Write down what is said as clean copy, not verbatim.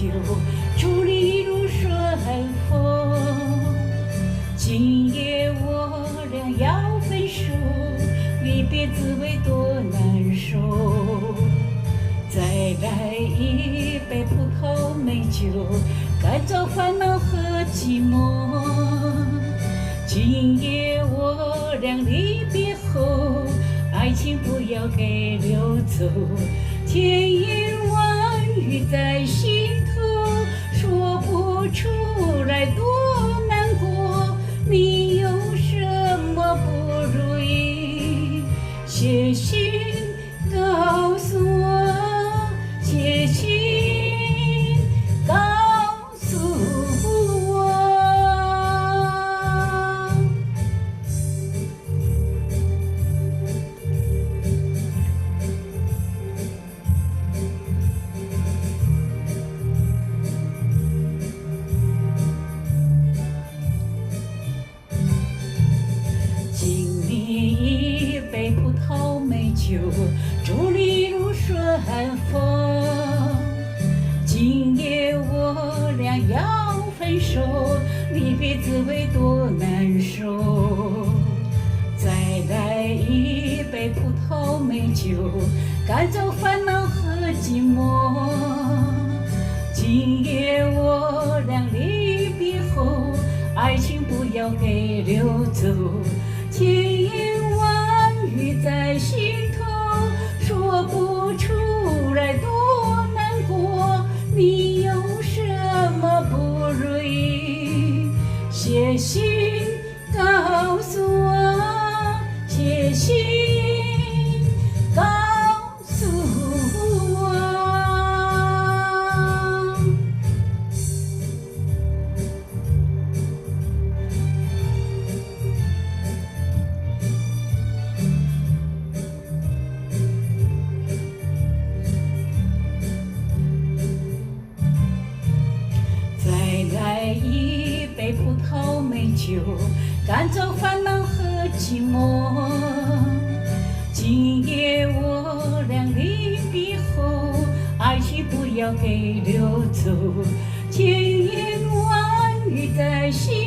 酒，祝你如顺风。今夜我俩要分手，离别滋味多难受。再来一杯葡萄美酒，赶走烦恼和寂寞。今夜我俩离别后，爱情不要给溜走。千言万语在心头，说不出来多难过。你有什么不如意？写信告诉我，写信告诉我。敬你一杯葡萄美酒，祝你如顺风。今夜我俩要分手，离别滋味多难受。再来一杯葡萄美酒，赶走烦恼和寂寞。今夜我俩离别后，爱情不要给溜走。千言万语在心头，说不出来多难过。你有什么不如意？写信告诉我，写信告诉我。来一杯葡萄美酒，赶走烦恼和寂寞。今夜我俩离别后，爱情不要给溜走。千言万语在心